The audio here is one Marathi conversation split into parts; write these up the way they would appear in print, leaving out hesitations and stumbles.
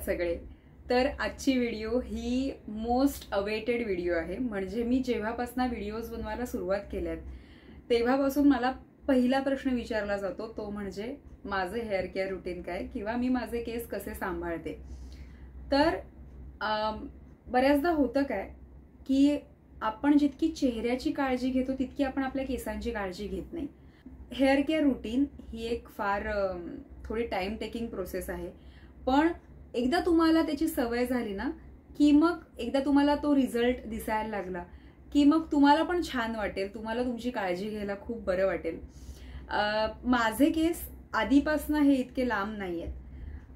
सगळे. तर आजची व्हिडिओ ही मोस्ट अवेटेड व्हिडिओ आहे. म्हणजे मी जेव्हापासून व्हिडिओज बनवायला सुरुवात केल्यात तेव्हापासून मला पहिला प्रश्न विचारला जातो तो म्हणजे माझं हेअर केअर रुटीन काय किंवा मी माझे केस कसे सांभाळते. तर बऱ्याचदा होतं काय की आपण जितकी चेहऱ्याची काळजी घेतो तितकी आपण आपल्या केसांची काळजी घेत नाही. हेअर केअर रुटीन ही एक फार थोडी टाइम टेकिंग प्रोसेस आहे, पण एकदा तुम्हाला त्याची सवय झाली ना की मग एकदा तुम्हाला तो रिझल्ट दिसायला लागला की मग तुम्हाला पण छान वाटेल, तुम्हाला तुमची काळजी घ्यायला खूप बरं वाटेल. माझे केस आधीपासून हे इतके लांब नाही आहेत.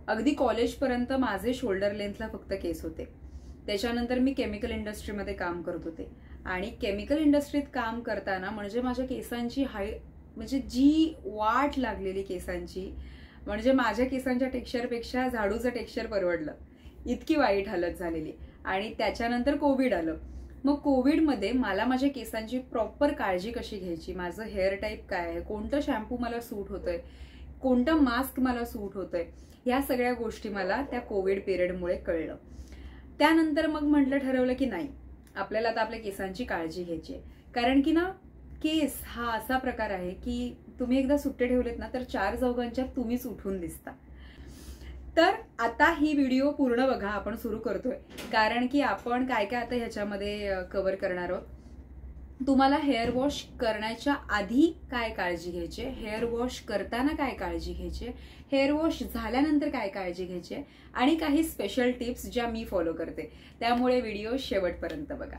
अगदी कॉलेजपर्यंत माझे शोल्डर लेंथला फक्त केस होते. त्याच्यानंतर मी केमिकल इंडस्ट्रीमध्ये काम करत होते आणि केमिकल इंडस्ट्रीत काम करताना म्हणजे माझ्या केसांची म्हणजे जी वाट लागलेली केसांची, म्हणजे माझ्या केसांच्या टेक्स्चरपेक्षा झाडूचं टेक्स्चर परवडलं, इतकी वाईट हालत झालेली. आणि त्याच्यानंतर कोविड आलं. मग कोविडमध्ये मला माझ्या केसांची प्रॉपर काळजी कशी घ्यायची, माझं हेअर टाईप काय आहे, कोणतं शॅम्पू मला सूट होतंय, कोणतं मास्क मला सूट होतंय, या सगळ्या गोष्टी मला त्या कोविड पिरियडमुळे कळलं. त्यानंतर मग म्हटलं, ठरवलं की नाही, आपल्याला आता आपल्या केसांची काळजी घ्यायची आहे. कारण की ना केस हा असा प्रकार आहे की तुम्ही एकदा सुट्टे ठेवलेत ना तर 4 चौघांच्यात तुम्हीच उठून दिसता. तर आता ही व्हिडिओ पूर्ण बघा, आपण सुरू करतोय. कारण की आपण काय काय आता ह्याच्यामध्ये कव्हर करणार आहोत. तुम्हाला हेअर वॉश करण्याच्या आधी काय काळजी घ्यायची, हेअर वॉश करताना काय काळजी घ्यायची, हेअर वॉश झाल्यानंतर काय काळजी घ्यायची आणि काही स्पेशल टिप्स ज्या मी फॉलो करते. त्यामुळे व्हिडिओ शेवटपर्यंत बघा.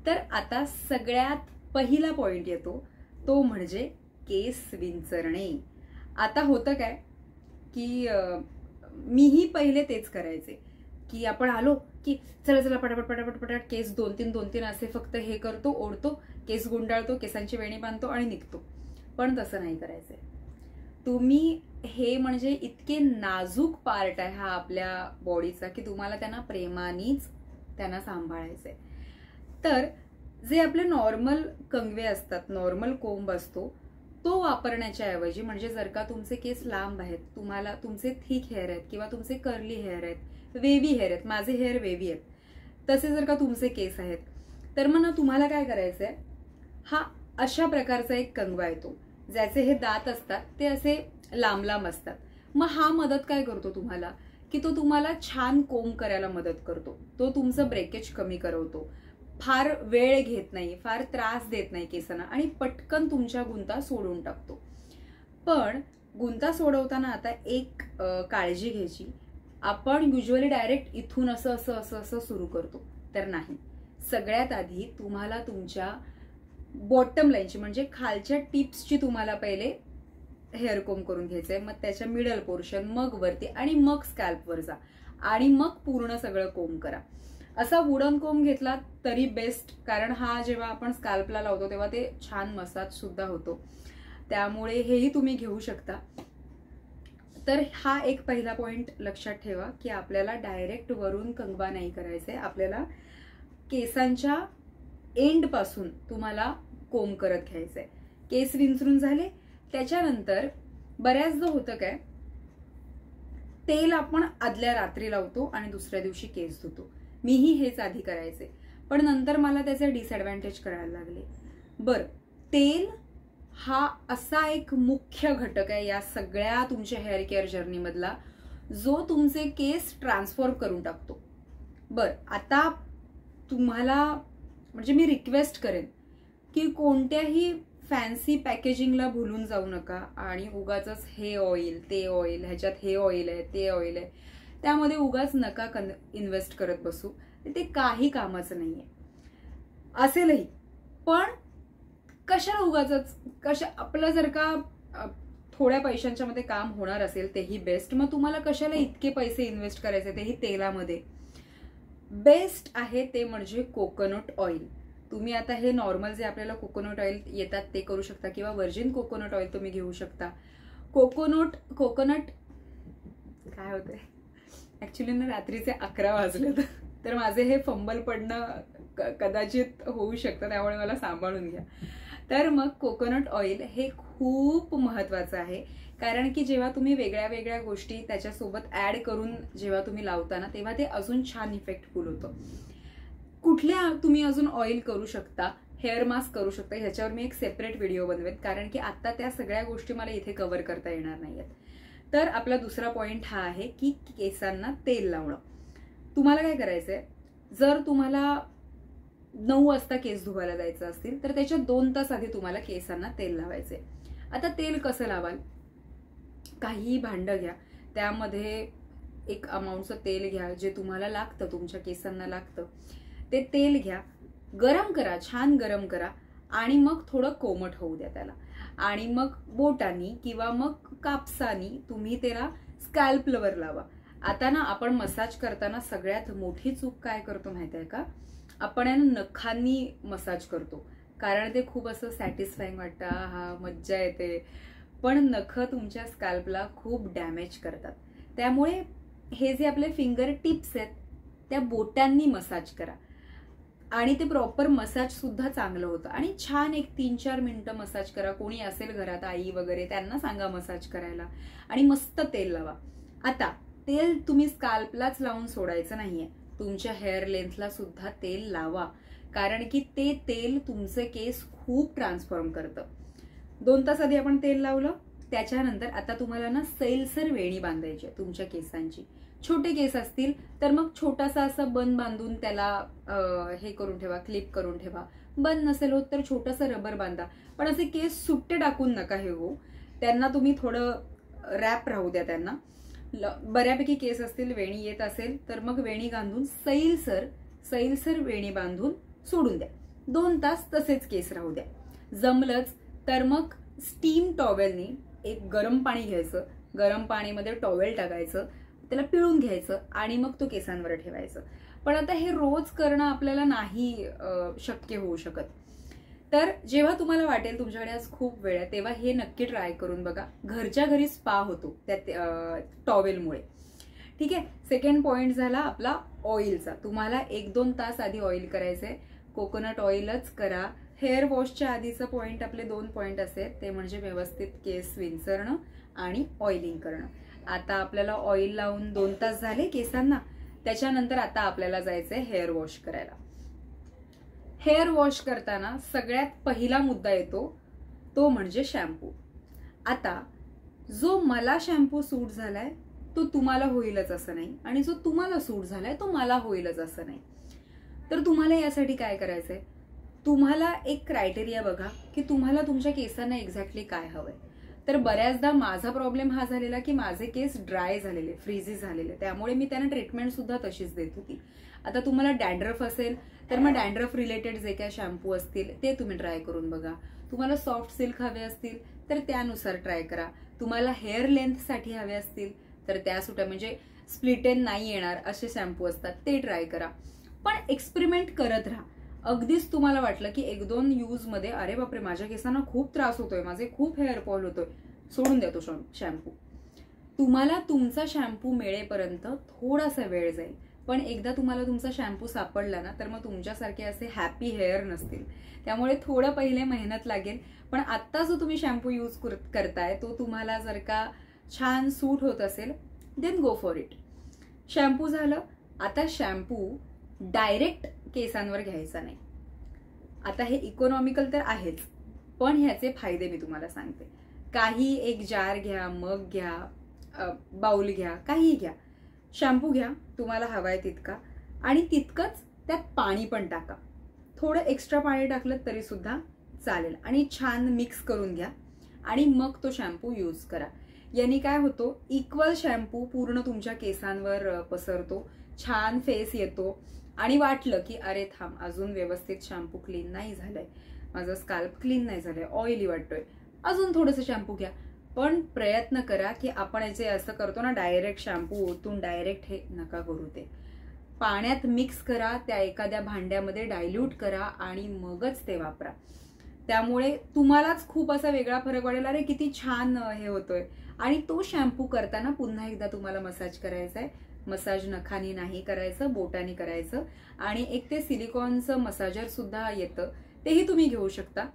तर आता सगळ्यात पहिला पॉइंट येतो तो म्हणजे केस विंचरणे. आता होतं काय की मीही पहिले तेच करायचे की आपण आलो की चला चला पटापट पटापट पटापट केस 2-3 असे फक्त हे करतो, ओढतो, केस गुंडाळतो, केसांची वेणी बांधतो आणि निघतो. पण तसं नाही करायचंय. तुम्ही हे म्हणजे इतके नाजूक पार्ट आहे हा आपल्या बॉडीचा की तुम्हाला त्यांना प्रेमानेच त्यांना सांभाळायचंय. तर जे आपले नॉर्मल कंगवे असतात, नॉर्मल कोंब असतो, तो वापरण्याच्या ऐवजी म्हणजे जर का तुमचे केस लांब आहेत, तुम्हाला तुमचे थिक हेअर आहेत किंवा तुमचे कर्ली हेअर आहेत, वेव्ही हेअर आहेत, माझे हेअर वेव्ही आहेत, तसे जर का तुमचे केस आहेत, तर मग ना तुम्हाला काय करायचंय, हा अशा प्रकारचा एक कंगवा येतो ज्याचे हे दात असतात ते असे लांब लांब असतात. मग हा मदत काय करतो तुम्हाला की तो तुम्हाला छान कोंब करायला मदत करतो. तो तुमचं ब्रेकेज कमी करवतो, फार वेळ घेत नाही, फार त्रास देत नाही केसांना आणि पटकन तुमच्या गुंता सोडून टाकतो. पण गुंता सोडवताना आता एक काळजी घ्यायची. आपण युजली डायरेक्ट इथून असं असं असं असं सुरू करतो, तर नाही. सगळ्यात आधी तुम्हाला तुमच्या बॉटम लाईनची म्हणजे खालच्या टिप्सची तुम्हाला पहिले हेअर कोंब करून घ्यायचंय, मग त्याच्या मिडल पोर्शन, मग वरती आणि मग स्कॅल्पवर जा आणि मग पूर्ण सगळं कोंब करा. असा वुडन कोंब घेतला तरी बेस्ट, कारण हा जेव्हा आपण स्कॅल्पला लावतो तेव्हा ते छान मसाज सुद्धा होतो. त्यामुळे हेही तुम्ही घेऊ शकता. तर हा एक पहिला पॉइंट लक्षात ठेवा की आपल्याला डायरेक्ट वरून कंगवा नाही करायचंय. आपल्याला केसांच्या एंड पासून तुम्हाला कोंब करत घ्यायचंय. केस विंचरून झाले त्याच्यानंतर बऱ्याचदा होतं काय, तेल आपण आदल्या रात्री लावतो आणि दुसऱ्या दिवशी केस धुतो. मीही हेच आधी करायचे, पण नंतर मला त्याचे डिसएडव्हान्टेज कळायला लागले. बरं, तेल हा असा एक मुख्य घटक आहे या सगळ्या तुमच्या हेअर केअर जर्नी मधला, जो तुमचे केस ट्रान्सफॉर्म करून टाकतो. बरं, आता तुम्हाला म्हणजे मी रिक्वेस्ट करेन की कोणत्याही फॅन्सी पॅकेजिंगला भुलून जाऊ नका आणि उगाच हे ऑइल ते ऑइल, ह्याच्यात हे ऑइल आहे ते ऑइल आहे, त्यामध्ये उगाच नका इन्व्हेस्ट करत बसू. ते काही कामाचं नाहीये. असेलही पण कशाला उगाच आपलं जर का थोड्या पैशांच्या मध्ये काम होणार असेल तेही बेस्ट. मग तुम्हाला कशाला इतके पैसे इन्व्हेस्ट करायचे, तेही तेलामध्ये. बेस्ट आहे ते म्हणजे कोकोनट ऑइल. तुम्ही आता हे नॉर्मल जे आपल्याला कोकोनट ऑइल येतात ते करू शकता किंवा व्हर्जिन कोकोनट ऑइल तुम्ही घेऊ शकता. कोकोनट काय होतंय, ऍक्च्युली ना रात्रीचे 11 वाजलेत, तर माझे हे फंबल पडणं कदाचित होऊ शकतं, त्यामुळे मला सांभाळून घ्या. तर मग कोकोनट ऑइल हे खूप महत्वाचं आहे. कारण की जेव्हा तुम्ही वेगळ्या वेगळ्या गोष्टी त्याच्यासोबत ऍड करून जेव्हा तुम्ही लावता तेव्हा ते अजून छान इफेक्टफुल होतं. कुठल्या तुम्ही अजून ऑइल करू शकता, हेअर मास्क करू शकता, ह्याच्यावर मी एक सेपरेट व्हिडिओ बनवेन, कारण की आता त्या सगळ्या गोष्टी मला इथे कव्हर करता येणार नाहीयेत. तर आपला दुसरा पॉइंट हा आहे की केसांना तेल लावणं. तुम्हाला काय करायचंय, जर तुम्हाला 9 वाजता केस धुवायला जायचं असतील तर त्याच्या 2 तास आधी तुम्हाला केसांना तेल लावायचे. आता तेल कसं लावाल, काहीही भांडं घ्या, त्यामध्ये एक अमाऊंटचं तेल घ्या जे तुम्हाला लागतं, तुमच्या केसांना लागतं. ते तेल घ्या, गरम करा, छान गरम करा आणि मग थोडं कोमट होऊ द्या त्याला. आणि मग बोटानी किंवा मग कापसानी तुम्ही त्याला स्कॅल्पवर लावा. आता ना आपण मसाज करताना सगळ्यात मोठी चूक काय करतो माहिती आहे का, आपण नखांनी मसाज करतो, कारण ते खूप असं सॅटिस्फाईंग वाटतं, हा मज्जा येते. पण नख तुमच्या स्कॅल्पला खूप डॅमेज करतात. त्यामुळे हे जे आपले फिंगर टिप्स आहेत त्या बोटांनी मसाज करा आणि ते प्रॉपर मसाज सुद्धा चांगलं होतं. आणि छान एक 3-4 मिनिटं मसाज करा. कोणी असेल घरात आई वगैरे त्यांना सांगा मसाज करायला आणि मस्त तेल लावा. आता तेल तुम्ही स्कॅल्पलाच लावून सोडायचं नाहीये, तुमच्या हेअर लेंथला सुद्धा तेल लावा, कारण की ते तेल तुमचे केस खूप ट्रान्सफॉर्म करतं. 2 तास आधी आपण तेल लावलं, त्याच्यानंतर आता तुम्हाला ना सैलसर वेणी बांधायची आहे तुमच्या केसांची. छोटे केस असतील तर मग छोटासा असं बन बांधून त्याला हे करून ठेवा, क्लिप करून ठेवा. बन नसेल होत तर छोटासा रबर बांधा, पण असे केस सुट्टे टाकून नका हे हो, त्यांना तुम्ही थोडं रॅप राहू द्या. त्यांना बऱ्यापैकी केस असतील, वेणी येत असेल तर मग वेणी बांधून सैलसर वेणी बांधून सोडून द्या. 2 तास तसेच केस राहू द्या. जमलंच तर मग स्टीम टॉवेलनी एक गरम पाणी घ्यायचं, गरम पाणीमध्ये टॉवेल टाकायचं, त्याला पिळून घ्यायचं आणि मग तो केसांवर ठेवायचं. पण आता हे रोज करणं आपल्याला नाही शक्य होऊ शकत. तर जेव्हा तुम्हाला वाटेल तुमच्याकडे आज खूप वेळ आहे तेव्हा हे नक्की ट्राय करून बघा. घरच्या घरी स्पा होतो त्या टॉवेलमुळे. ठीक आहे. सेकंड पॉइंट झाला आपला ऑइलचा. तुम्हाला 1-2 तास आधी ऑइल करायचंय, कोकोनट ऑइलच करा. हेअर वॉशच्या आधीचं पॉइंट आपले 2 पॉइंट असेल, ते म्हणजे व्यवस्थित केस विंचरणं आणि ऑइलिंग करणं. आता आपल्याला ऑइल लावून 2 तास झाले केसांना, त्याच्यानंतर आता आपल्याला जायचंय हेअर वॉश करायला. हेअर वॉश करताना सगळ्यात पहिला मुद्दा येतो तो म्हणजे शॅम्पू. आता जो मला शॅम्पू सूट झालाय तो तुम्हाला होईलच असं नाही, आणि जो तुम्हाला सूट झालाय तो मला होईलच असं नाही. तर तुम्हाला यासाठी काय करायचंय, तुम्हाला एक क्रायटेरिया बघा की तुम्हाला तुमच्या केसांना एक्झॅक्टली काय हवंय. तर बऱ्याचदा माझा प्रॉब्लेम हा झालेला की माझे केस ड्राय झालेले, फ्रीझी झालेले, त्यामुळे मी त्यांना ट्रीटमेंट सुद्धा तशीच देत होती. आता तुम्हाला डॅन्ड्रफ असेल तर मग डॅन्ड्रफ रिलेटेड जे काय शॅम्पू असतील ते तुम्ही ट्राय करून बघा. तुम्हाला सॉफ्ट सिल्क हवे असतील तर त्यानुसार ट्राय करा. तुम्हाला हेअर लेंथसाठी हवे असतील तर त्या म्हणजे स्प्लिट एंड नाही येणार असे शॅम्पू असतात ते ट्राय करा. पण एक्सपेरिमेंट करत राहा. अगदीच तुम्हाला वाटलं की 1-2 यूज मध्ये अरे बापरे माझ्या केसांना खूप त्रास होतोय, माझे खूप हेअर फॉल होतोय, सोडून द्या तो शॅम्पू. तुम्हाला तुमचा शॅम्पू मिळेपर्यंत थोडासा वेळ जाईल, पण एकदा तुम्हाला तुमचा शॅम्पू सापडला ना तर मग तुमच्यासारखे असे हॅपी हेअर नसतील. त्यामुळे थोडं पहिले मेहनत लागेल, पण आत्ता जो तुम्ही शॅम्पू यूज करताय तो तुम्हाला जर का छान सूट होत असेल then go for it. Shampoo झालं. आता शॅम्पू डायरेक्ट केसांवर घ्यायचा नाही. आता हे इकॉनॉमिकल तर आहेच, पण ह्याचे फायदे मी तुम्हाला सांगते. काही एक जार घ्या, मग घ्या, बाउल घ्या, काहीही घ्या, शॅम्पू घ्या तुम्हाला हवाय तितका, आणि तितकंच त्यात पाणी पण टाका. थोडं एक्स्ट्रा पाणी टाकलं तरी सुद्धा चालेल, आणि छान मिक्स करून घ्या आणि मग तो शॅम्पू यूज करा. यांनी काय होतो, इक्वल शॅम्पू पूर्ण तुमच्या केसांवर पसरतो, छान फेस येतो. आणि वाटलं की अरे थांब अजून व्यवस्थित शॅम्पू क्लीन नाही झालंय, माझं स्कॅल्प क्लीन नाही झालंय, ऑइली वाटतोय, अजून थोडंसं शॅम्पू घ्या. पण प्रयत्न करा की आपण जे असं करतो ना डायरेक्ट शॅम्पू ओतून डायरेक्ट, हे नका करू. ते पाण्यात मिक्स करा, त्या एखाद्या भांड्यामध्ये डायल्यूट करा आणि मगच ते वापरा. त्यामुळे तुम्हालाच खूप असा वेगळा फरक वाटेल, अरे किती छान हे होतोय. आणि तो शॅम्पू करताना पुन्हा एकदा तुम्हाला मसाज करायचा आहे. मसाज नखानी नाही करायचं, बोटानी करायचं. आणि एक ते सिलिकॉनचं मसाजर सुद्धा येतं, तेही तुम्ही घेऊ शकता.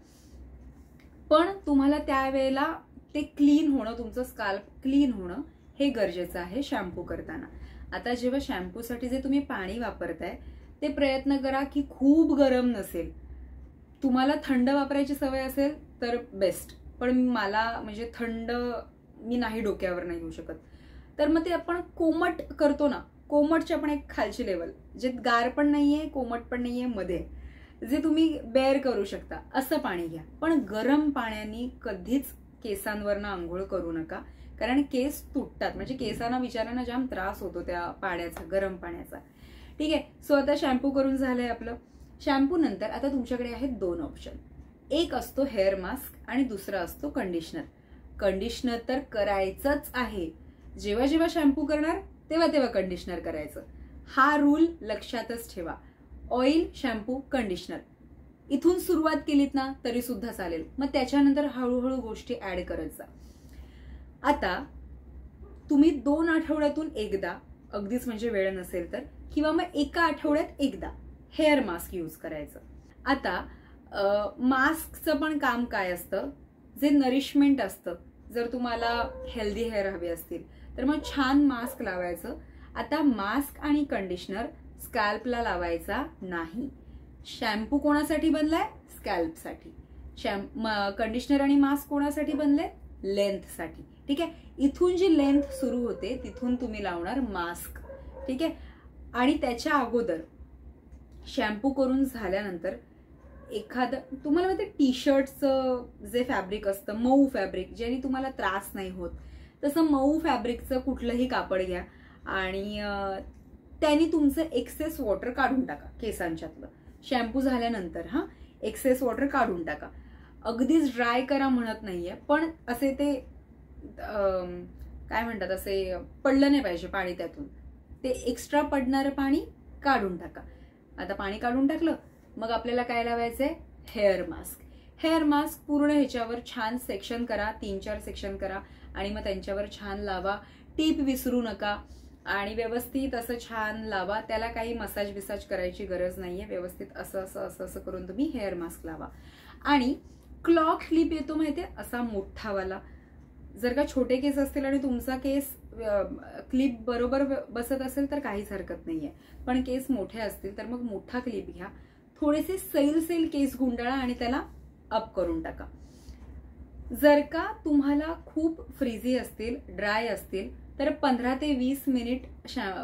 पण तुम्हाला त्यावेळेला ते क्लीन होणं, तुमचं स्काल्प क्लीन होणं हे गरजेचं आहे शॅम्पू करताना. आता जेव्हा शॅम्पूसाठी जे तुम्ही पाणी वापरताय ते प्रयत्न करा की खूप गरम नसेल. तुम्हाला थंड वापरायची सवय असेल तर बेस्ट, पण मला म्हणजे थंड मी नाही डोक्यावर नाही घेऊ शकत. तर मग ते आपण कोमट करतो ना, कोमटची आपण एक खालची लेवल, जे गार पण नाहीये कोमट पण नाहीये, मध्ये जे तुम्ही बेअर करू शकता असं पाणी घ्या. पण गरम पाण्याने कधीच केसांवरनं आंघोळ करू नका, कारण केस तुटतात. म्हणजे केसांना विचारांना जाम त्रास होतो त्या पाण्याचा, गरम पाण्याचा. ठीक आहे. सो आता शॅम्पू करून झालंय आपलं. शॅम्पू नंतर आता तुमच्याकडे आहेत 2 ऑप्शन. एक असतो हेअर मास्क आणि दुसरा असतो कंडिशनर. कंडिशनर तर करायचंच आहे. जेव्हा जेव्हा शॅम्पू करणार तेव्हा तेव्हा कंडिशनर करायचं. हा रूल लक्षातच ठेवा. ऑइल, शॅम्पू, कंडिशनर इथून सुरुवात केलीत ना तरी सुद्धा चालेल. मग त्याच्यानंतर हळूहळू गोष्टी ऍड करत जा. आता तुम्ही 2 आठवड्यातून एकदा, अगदीच म्हणजे वेळ नसेल तर, किंवा मग एका आठवड्यात एकदा हेअर मास्क यूज करायचं. आता मास्कचं पण काम काय असतं, जे नरिशमेंट असतं. जर तुम्हाला हेल्दी हेअर हवे असतील तर मग छान मास्क लावायचं. आता मास्क आणि कंडिशनर स्कॅल्पला लावायचा नाही. शॅम्पू कोणासाठी बनलाय? स्कॅल्पसाठी. कंडिशनर आणि मास्क कोणासाठी बनले? लेंथसाठी. ठीक आहे. इथून जी लेंथ सुरू होते तिथून तुम्ही लावणार मास्क. ठीक आहे. आणि त्याच्या अगोदर शॅम्पू करून झाल्यानंतर एखादं तुम्हाला माहिती टी शर्टचं जे फॅब्रिक असतं, मऊ फॅब्रिक, ज्याने तुम्हाला त्रास नाही होत, तसं मऊ फॅब्रिकचं कुठलंही कापड घ्या आणि त्यांनी तुमचं एक्सेस वॉटर काढून टाका केसांच्यातलं. शॅम्पू झाल्यानंतर एक्सेस वॉटर काढून टाका. अगदीच ड्राय करा म्हणत नाहीये, पण असे ते काय म्हणतात, असे पडलं नाही पाहिजे पाणी त्यातून. ते एक्स्ट्रा पडणारं पाणी काढून टाका. आता पाणी काढून टाकलं, मग आपल्याला काय लावायचंय? Hair mask. हेअर मास्क पूर्ण ह्याच्यावर छान सेक्शन करा, 3-4 सेक्शन करा आणि मग त्यांच्यावर छान लावा. टीप विसरू नका आणि व्यवस्थित असं छान लावा. त्याला काही मसाज बिसाज करायची गरज नाहीये. व्यवस्थित असं असं असं असं करून तुम्ही हेअर मास्क लावा. आणि क्लॉ क्लिप येतो माहितीये, असा मोठावाला. जर का छोटे केस असतील आणि तुमचा केस क्लिप बरोबर बसत असेल तर काहीच हरकत नाहीये, पण केस मोठे असतील तर मग मोठा क्लिप घ्या. थोडेसे सैल केस गुंडाळा आणि त्याला अप करून टाका. जर का तुम्हाला खूप फ्रीझी असतील, ड्राय असतील तर 15 ते 20 मिनिट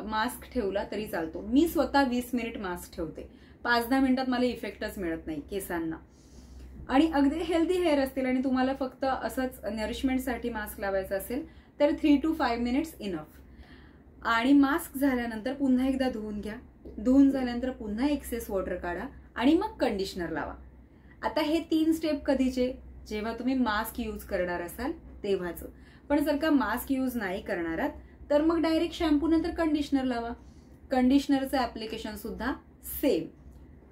मास्क ठेवला तरी चालतो. मी स्वतः 20 मिनिट मास्क ठेवते. 5-10 मिनिटात मला इफेक्टच मिळत नाही केसांना. आणि अगदी हेल्दी हेअर असतील आणि तुम्हाला फक्त असंच नरिशमेंटसाठी मास्क लावायचं असेल तर 3 to 5 मिनिट्स इनफ. आणि मास्क झाल्यानंतर पुन्हा एकदा धुवून घ्या. धुवून झाल्यानंतर पुन्हा एक्सेस वॉटर काढा आणि मग कंडिशनर लावा. आता हे 3 स्टेप कधीचे? जेव्हा तुम्ही मास्क यूज करणार असाल तेव्हाच. पण जर का मास्क यूज नाही करणार तर मग डायरेक्ट शॅम्पू नंतर कंडिशनर लावा. कंडिशनरचं ऍप्लिकेशन सुद्धा सेम.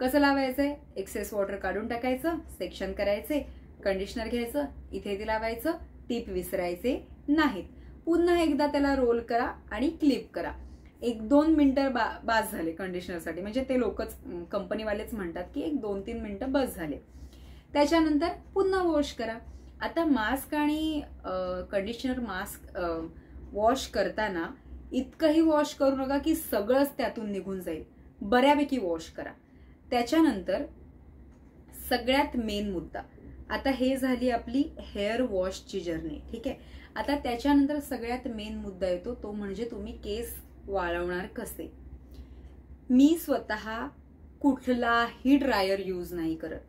कसं लावायचंय? एक्सेस वॉटर काढून टाकायचं, सेक्शन करायचे, कंडिशनर घ्यायचं, इथे ते लावायचं, टीप विसरायचे नाहीत. पुन्हा एकदा त्याला रोल करा आणि क्लिप करा. 1-2 मिनिटं बास झाले कंडिशनरसाठी. म्हणजे ते लोकच, कंपनीवालेच म्हणतात की 1-2-3 मिनिटं बस झाले. त्याच्यानंतर पुन्हा वॉश करा. आता मास्क आणि कंडिशनर मास्क वॉश करताना इतकंही वॉश करू नका की सगळंच त्यातून निघून जाईल. बऱ्यापैकी वॉश करा. त्याच्यानंतर सगळ्यात मेन मुद्दा, आता हे झाली आपली हेअर वॉशची जर्नी. ठीक आहे. आता त्याच्यानंतर सगळ्यात मेन मुद्दा येतो, तो म्हणजे तुम्ही केस वाळवणार कसे. मी स्वतः कुठलाही ड्रायर यूज नाही करत.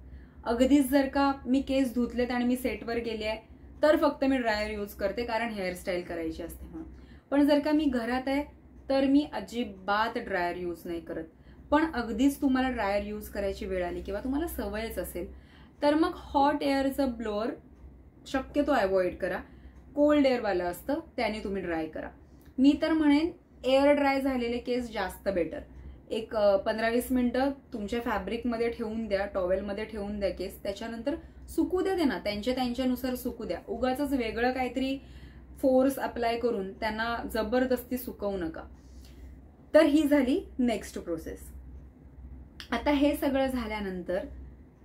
अगदीच जर का मी केस धुतलेत आणि मी सेटवर गेले आहे तर फक्त मी ड्रायर यूज करते, कारण हेअरस्टाईल करायची असते म्हणून. पण जर का मी घरात आहे तर मी अजिबात ड्रायर यूज नाही करत. पण अगदीच तुम्हाला ड्रायर यूज करायची वेळ आली किंवा तुम्हाला सवयच असेल तर मग हॉट एअरचं ब्लोअर शक्यतो अवॉइड करा. कोल्ड एअरवालं असतं त्याने तुम्ही ड्राय करा. मी तर म्हणेन एअर ड्राय झालेले केस जास्त बेटर. एक 15-20 मिनिटं तुमच्या फॅब्रिकमध्ये ठेवून द्या, टॉवेलमध्ये ठेवून द्या केस. त्याच्यानंतर सुकू द्या त्यांना, त्यांच्यानुसार सुकू द्या. उगाच वेगळं काहीतरी फोर्स अप्लाय करून त्यांना जबरदस्ती सुकवू नका. तर ही झाली नेक्स्ट प्रोसेस. आता हे सगळं झाल्यानंतर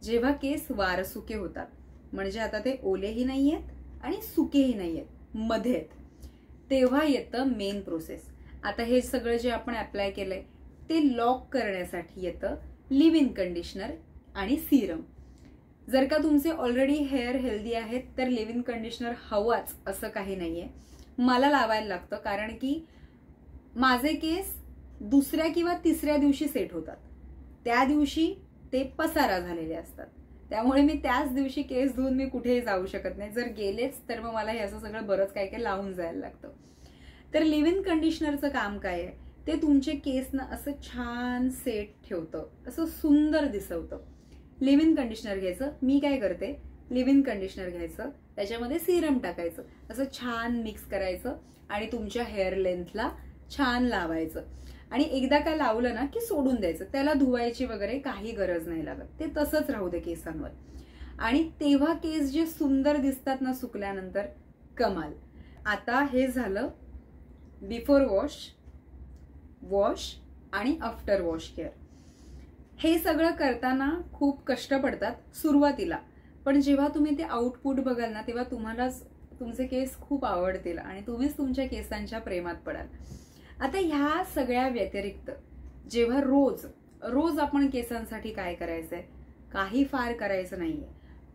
जेव्हा केस वारसुके होतात, म्हणजे आता ते ओलेही नाहीयेत आणि सुकेही नाही आहेत, मध्ये आहेत. तेव्हा येतं मेन प्रोसेस. आता हे सगळं जे आपण अप्लाय केलंय ते लॉक करण्यासाठी येतं लिव्ह इन कंडिशनर आणि सिरम. जर का तुमचे ऑलरेडी हेअर हेल्दी आहेत तर लिव्ह इन कंडिशनर हवाच असं काही नाहीये. मला लावायला लागतं कारण की माझे केस दुसऱ्या किंवा तिसऱ्या दिवशी सेट होतात. त्या दिवशी ते पसारा झालेले असतात, त्यामुळे मी त्याच दिवशी केस धुवून मी कुठेही जाऊ शकत नाही. जर गेलेच तर मग मला हे असं सगळं बरंच काय काय लावून जायला लागतं. तर लिव्ह इन कंडिशनरचं काम काय आहे, ते तुमचे केस ना असं छान सेट ठेवतं, असं सुंदर दिसवतं. लिव्ह इन कंडिशनर घ्यायचं. मी काय करते, लिव्ह इन कंडिशनर घ्यायचं, त्याच्यामध्ये सिरम टाकायचं, असं छान मिक्स करायचं आणि तुमच्या हेअर लेंथला छान लावायचं. आणि एकदा काय लावलं ना की सोडून द्यायचं, त्याला धुवायची वगैरे काही गरज नाही लागत, ते तसंच राहू दे केसांवर. आणि तेव्हा केस जे सुंदर दिसतात ना सुकल्यानंतर, कमाल. आता हे झालं बिफोर वॉश, वॉश आणि आफ्टर वॉश केअर. हे सगळं करताना खूप कष्ट पडतात सुरुवातीला, पण जेव्हा तुम्ही ते आउटपुट बघाल ना तेव्हा तुम्हालाच तुमचे केस खूप आवडतील आणि तुम्हीच तुमच्या केसांच्या प्रेमात पडाल. आता ह्या सगळ्या व्यतिरिक्त जेव्हा रोज रोज आपण केसांसाठी काय करायचंय, काही फार करायचं नाहीये,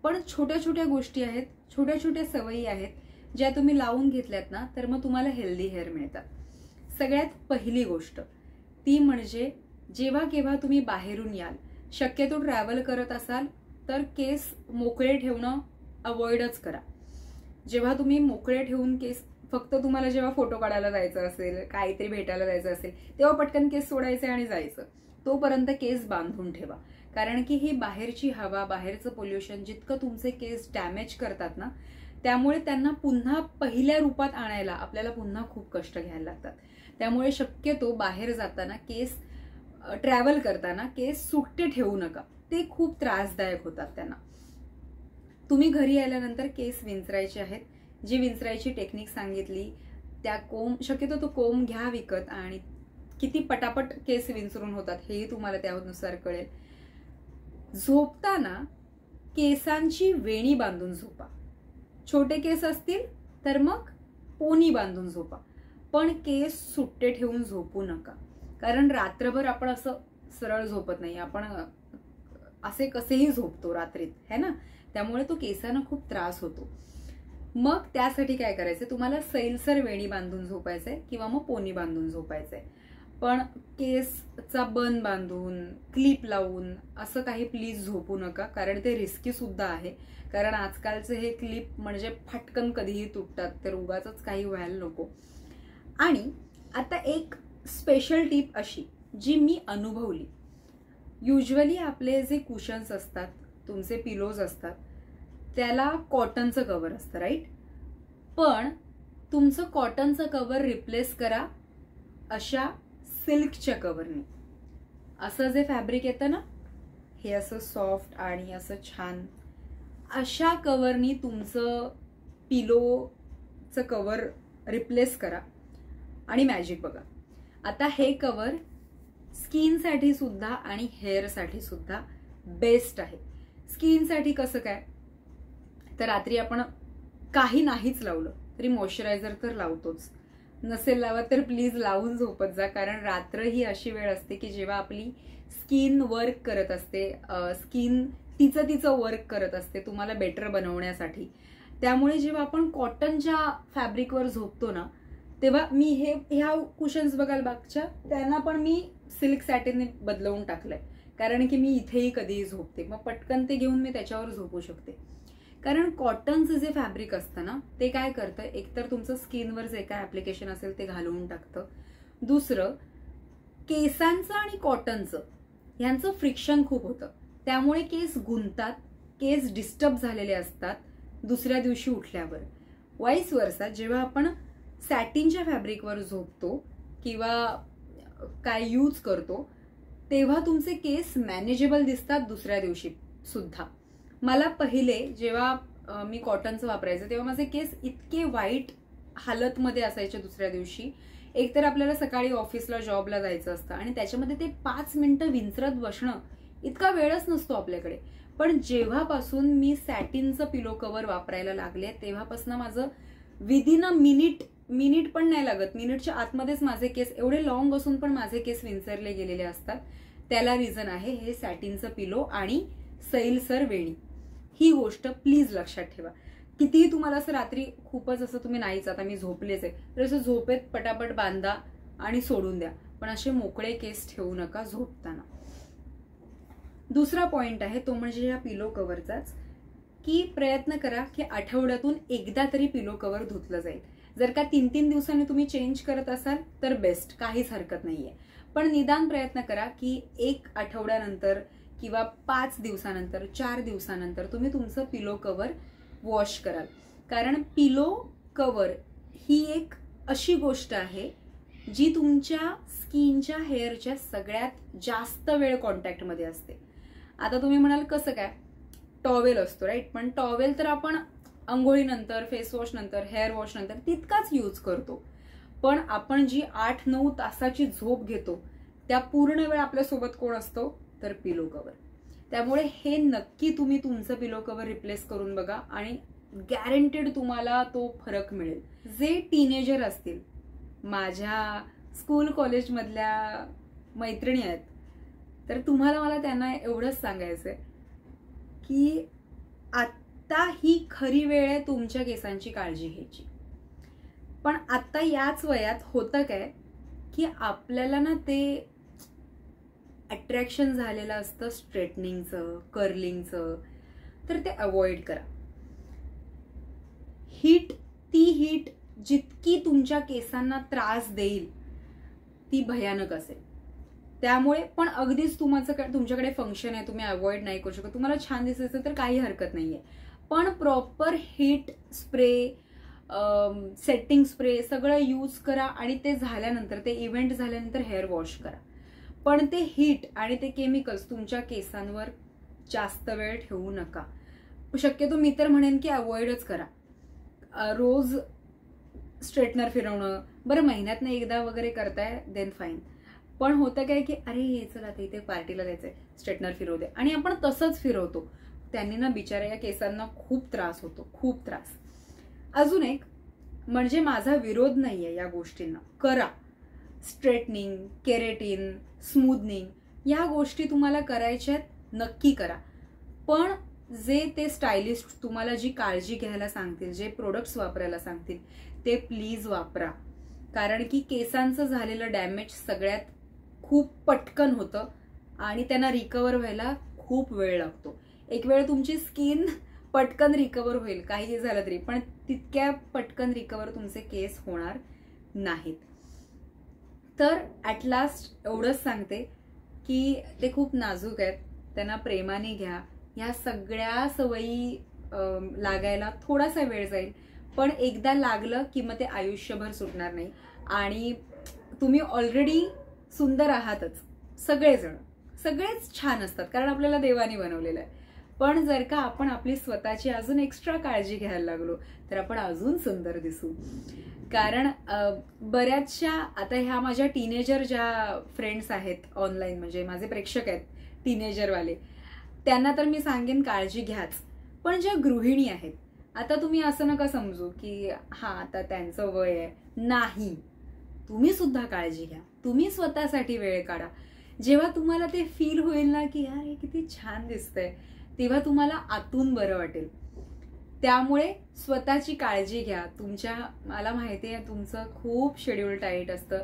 पण छोट्या छोट्या गोष्टी आहेत, छोट्या छोट्या सवयी आहेत ज्या तुम्ही लावून घेतल्यात ना तर मग तुम्हाला हेल्दी हेअर मिळतात. सगळ्यात पहिली गोष्ट ती म्हणजे जेव्हा केव्हा तुम्ही बाहेरून याल, शक्यतो ट्रॅव्हल करत असाल तर केस मोकळे ठेवणं अवॉइडच करा. जेव्हा तुम्ही मोकळे ठेवून केस, फक्त तुम्हाला जेव्हा फोटो काढायला जायचं असेल, काहीतरी भेटायला जायचं असेल तेव्हा पटकन केस सोडायचे आणि जायचं, तोपर्यंत केस बांधून ठेवा. कारण की ही बाहेरची हवा, बाहेरचं पोल्युशन जितकं तुमचे केस डॅमेज करतात ना, त्यामुळे त्यांना पुन्हा पहिल्या रूपात आणायला आपल्याला पुन्हा खूप कष्ट घ्यायला लागतात. त्यामुळे शक्यतो बाहेर जाताना केस, ट्रॅव्हल करताना केस सुट्टे ठेवू नका, ते खूप त्रासदायक होतात त्यांना. तुम्ही घरी आल्यानंतर केस विंचरायचे आहेत. जी विंचरायची टेक्निक सांगितली त्या कोंब, शक्यतो तो कोंब घ्या विकत आणि किती पटापट केस विंचरून होतात हेही तुम्हाला त्यानुसार कळेल. झोपताना केसांची वेणी बांधून झोपा. छोटे केस असतील तर मग पोनी बांधून झोपा, पण केस सुट्टे ठेवून झोपू नका. कारण रात्रभर आपण असं सरळ झोपत नाही, आपण असे कसेही झोपतो रात्रीत, है ना. त्यामुळे तो केसांना खूप त्रास होतो. मग त्यासाठी काय करायचं, तुम्हाला सैलसर वेणी बांधून झोपायचंय किंवा मग पोनी बांधून झोपायचंय. पण केसचा बन बांधून, क्लिप लावून असं काही प्लीज झोपू नका, कारण ते रिस्की सुद्धा आहे. कारण आजकालचे हे क्लिप म्हणजे फटकन कधीही तुटतात, तर उगाचच काही व्हायला नको. आणि आता एक स्पेशल टिप अशी जी मी अनुभवली. युजली आपले जे कुशन्स असतात, तुमचे पिलोज असतात, त्याला कॉटनचं कव्हर असतं, राईट. पण तुमचं कॉटनचं कव्हर रिप्लेस करा अशा सिल्कच्या कव्हरने. असं जे फॅब्रिक येतं ना, हे असं सॉफ्ट आणि असं छान, अशा कव्हरनी तुमचं पिलोचं कव्हर रिप्लेस करा आणि मॅजिक बघा. आता हे कव्हर स्किनसाठी सुद्धा आणि हेअरसाठी सुद्धा बेस्ट आहे. स्किनसाठी कसं काय, तर रात्री आपण काही नाहीच लावलं तरी मॉइश्चरायझर तर लावतोच. नसेल लावत तर प्लीज लावून झोपत जा, कारण रात्र ही अशी वेळ असते की जेव्हा आपली स्किन वर्क करत असते, स्किन तिचं वर्क करत असते तुम्हाला बेटर बनवण्यासाठी. त्यामुळे जेव्हा आपण कॉटनच्या फॅब्रिकवर झोपतो ना, तेव्हा मी ह्या कुशन्स बघाल बागच्या, त्यांना पण मी सिल्क सॅटिनने बदलवून टाकलंय. कारण की मी इथेही कधीही झोपते, मग पटकन ते घेऊन मी त्याच्यावर झोपू शकते. कारण कॉटनचं जे फॅब्रिक असतं ना, ते काय करतं, एकतर तुमचं स्किनवर जे काय ऍप्लिकेशन असेल ते घालवून टाकतं. दुसरं, केसांचं आणि कॉटनचं ह्यांचं फ्रिक्शन खूप होतं, त्यामुळे केस गुंतात, केस डिस्टर्ब झालेले असतात दुसऱ्या दिवशी उठल्यावर. वाईस वर्सा, जेव्हा आपण सॅटिनच्या फॅब्रिकवर झोपतो किंवा काय यूज करतो तेव्हा तुमचे केस मॅनेजेबल दिसतात दुसऱ्या दिवशी सुद्धा. मला पहिले जेव्हा मी कॉटनचं वापरायचं तेव्हा माझे केस इतके वाईट हालतमध्ये असायचे दुसऱ्या दिवशी. एकतर आपल्याला सकाळी ऑफिसला जॉबला जायचं असतं आणि त्याच्यामध्ये ते 5 मिनिटं विंचरत बसणं, इतका वेळच नसतो आपल्याकडे. पण जेव्हापासून मी सॅटिनचं पिलो कव्हर वापरायला लागले तेव्हापासून माझं विदिन अ मिनिट पण नाही लागत, मिनिटच्या आतमध्येच माझे केस, एवढे लॉंग असून पण माझे केस विंचरले गेलेले असतात. त्याला रिझन आहे हे सॅटिनचं पिलो आणि सैलसर वेणी. ही गोष्ट प्लीज लक्षात ठेवा. कितीही तुम्हाला असं रात्री खूपच असं तुम्ही नाहीच, आता मी झोपलेच आहे तर असं झोपेत पटापट बांधा आणि सोडून द्या, पण असे मोकळे केस ठेवू नका झोपताना. दुसरा पॉइंट आहे तो म्हणजे या पिलो कव्हरचाच, की प्रयत्न करा की आठवड्यातून एकदा तरी पिलो कव्हर धुतलं जाईल. जर का 3-3 दिवसांनी तुम्ही चेंज करत असाल तर बेस्ट, काहीच हरकत नाहीये. पण निदान प्रयत्न करा की 1 आठवड्यानंतर किंवा 5 दिवसानंतर, 4 दिवसानंतर तुम्ही तुमचं पिलो कव्हर वॉश कराल. कारण पिलो कव्हर ही एक अशी गोष्ट आहे जी तुमच्या स्किनच्या, हेअरच्या सगळ्यात जास्त वेळ कॉन्टॅक्टमध्ये असते. आता तुम्ही म्हणाल कसं काय, टॉवेल असतो राईट, पण टॉवेल तर आपण अंघोळीनंतर, फेस वॉश नंतर, हेअर वॉश नंतर तितकाच यूज करतो. पण आपण जी 8-9 तासाची झोप घेतो त्या पूर्ण वेळ आपल्यासोबत कोण असतो तर पिलो कव्हर. त्यामुळे हे नक्की तुम्ही तुमचं पिलो कव्हर रिप्लेस करून बघा आणि गॅरंटेड तुम्हाला तो फरक मिळेल. जे टीनेजर असतील, माझ्या स्कूल कॉलेजमधल्या मैत्रिणी आहेत, तर तुम्हाला मला त्यांना एवढंच सांगायचंय की आत्ता ही खरी वेळ आहे तुमच्या केसांची काळजी घ्यायची. पण आत्ता याच वयात होतं काय की आपल्याला ना ते अट्रॅक्शन झालेलं असतं स्ट्रेटनिंगचं, कर्लिंगचं, तर ते अवॉइड करा. ती हीट जितकी तुमच्या केसांना त्रास देईल ती भयानक असेल. त्यामुळे पण अगदीच तुमच्याकडे फंक्शन आहे, तुम्ही अवॉइड नाही करू शकत, तुम्हाला छान दिसायचं तर काही हरकत नाहीये. पण proper heat spray, setting spray सगळं यूज करा आणि ते झाल्यानंतर, ते इव्हेंट झाल्यानंतर हेअर वॉश करा. पण ते हीट आणि ते केमिकल्स तुमच्या केसांवर जास्त वेळ ठेवू नका. शक्यतो मी तर म्हणेन की अवॉइडच करा. रोज स्ट्रेटनर फिरवणं, बरं महिन्यातनं एकदा वगैरे करताय देन फाईन, पण होतं काय की अरे हे चला आता इथे पार्टीला जायचंय, स्ट्रेटनर फिरवू दे, आणि आपण तसंच फिरवतो. त्यांनी ना बिचाऱ्या या केसांना खूप त्रास होतो, खूप त्रास. अजून एक म्हणजे माझा विरोध नाहीये या गोष्टींना, करा. स्ट्रेटनिंग, केरेटिन, स्मूदनिंग या गोष्टी तुम्हाला करायच्यात नक्की करा. पण जे ते स्टायलिस्ट तुम्हाला जी काळजी घ्यायला सांगतील, जे प्रोडक्ट्स वापरायला सांगतील ते प्लीज वापरा. कारण की केसांचं झालेलं डॅमेज सगळ्यात खूप पटकन होतं आणि त्यांना रिकवर व्हायला खूप वेळ लागतो. एक वेळ तुमची स्किन पटकन रिकवर होईल काही झालं तरी, पण तितक्या पटकन रिकवर तुमचे केस होणार नाहीत. तर ॲट लास्ट एवढंच सांगते की ते खूप नाजूक आहेत, त्यांना प्रेमाने घ्या. ह्या सगळ्या सवयी लागायला थोडासा वेळ जाईल, पण एकदा लागलं की मग ते आयुष्यभर सुटणार नाही. आणि तुम्ही ऑलरेडी सुंदर आहातच, सगळेजण, सगळेच छान असतात कारण आपल्याला देवाने बनवलेलं आहे. पण जर का आपण आपली स्वतःची अजून एक्स्ट्रा काळजी घ्यायला लागलो तर आपण अजून सुंदर दिसू. कारण बऱ्याचशा आता ह्या माझ्या टीनेजर ज्या फ्रेंड्स आहेत ऑनलाईन, म्हणजे माझे प्रेक्षक आहेत टीनेजरवाले, त्यांना तर मी सांगेन काळजी घ्याच. पण ज्या गृहिणी आहेत, आता तुम्ही असं नका समजू की हा आता त्यांचं वय आहे, नाही, तुम्ही सुद्धा काळजी घ्या. तुम्ही स्वतःसाठी वेळ काढा. जेव्हा तुम्हाला ते फील होईल ना की यार हे किती छान दिसतंय, तेव्हा तुम्हाला आतून बरं वाटेल. त्यामुळे स्वतःची काळजी घ्या. मला माहिती आहे तुमचं खूप शेड्यूल टाईट असतं.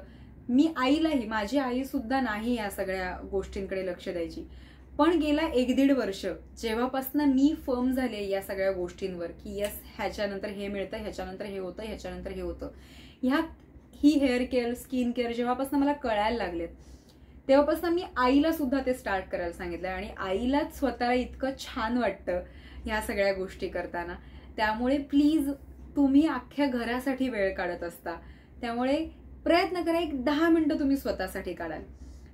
मी आईलाही, माझी आई सुद्धा नाही या सगळ्या गोष्टींकडे लक्ष द्यायची, पण गेला 1-1.5 वर्ष जेव्हापासून मी फर्म झाले या सगळ्या गोष्टींवर की यस ह्याच्यानंतर हे मिळतं, ह्याच्यानंतर हे होतं, ह्याच्यानंतर हे होतं, ही हेअर केअर, स्किन केअर जेव्हापासून मला कळायला लागलेत तेव्हापासून मी आईला सुद्धा ते स्टार्ट करायला सांगितलं. आणि आईलाच स्वतःला इतकं छान वाटतं ह्या सगळ्या गोष्टी करताना. त्यामुळे प्लीज तुम्ही अख्ख्या घरासाठी वेळ काढत असता, त्यामुळे प्रयत्न करा 10 मिनिटं तुम्ही स्वतःसाठी काढाल.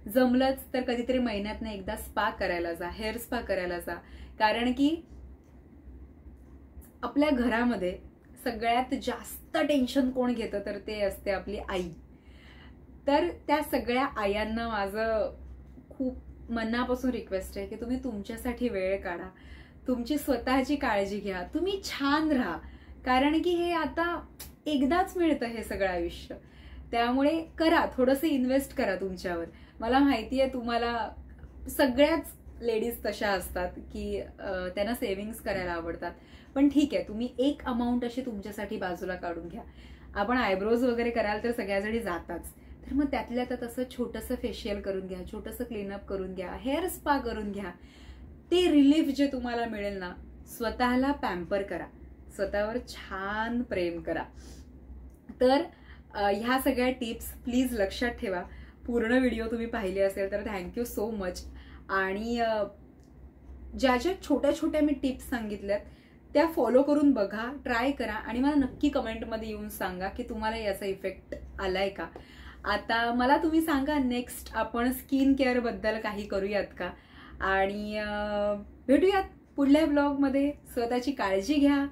जमलंच तर कधीतरी महिन्यातनं एकदा स्पा करायला जा, हेअर स्पा करायला जा. कारण की आपल्या घरामध्ये सगळ्यात जास्त टेन्शन कोण घेतं तर ते असते आपली आई. तर त्या सगळ्या आयांना माझं खूप मनापासून रिक्वेस्ट आहे की तुम्ही तुमच्यासाठी वेळ काढा, तुमची स्वतःची काळजी घ्या, तुम्ही छान राहा. कारण की हे आता एकदाच मिळतं हे सगळं आयुष्य. त्यामुळे करा, थोडंसं इन्व्हेस्ट करा तुमच्यावर. मला माहिती आहे तुम्हाला सगळ्याच लेडीज तशा असतात की त्यांना सेव्हिंग्स करायला आवडतात. पण ठीक आहे, तुम्ही एक अमाऊंट अशी तुमच्यासाठी बाजूला काढून घ्या. आपण आयब्रोज वगैरे कराल तर सगळ्याजणी जातात, तर मग त्यातल्या त्यात असं छोटंसं फेशियल करून घ्या, छोटंसं क्लीनअप करून घ्या, हेअर स्पा करून घ्या. ते रिलीफ जे तुम्हाला मिळेल ना, स्वतःला पॅम्पर करा, स्वतःवर छान प्रेम करा. तर ह्या सगळ्या टिप्स प्लीज लक्षात ठेवा. पूर्ण व्हिडिओ तुम्ही पाहिली असेल तर थँक्यू सो मच. आणि ज्या ज्या छोट्या छोट्या मी टिप्स सांगितल्यात त्या फॉलो करून बघा, ट्राय करा आणि मला नक्की कमेंटमध्ये येऊन सांगा की तुम्हाला याचा इफेक्ट आलाय का. आता मला तुम्ही सांगा, नेक्स्ट आपण स्किन केअर बद्दल काही करूयात का. आणि भेटूयात पुढल्या ब्लॉगमध्ये. स्वतःची काळजी घ्या.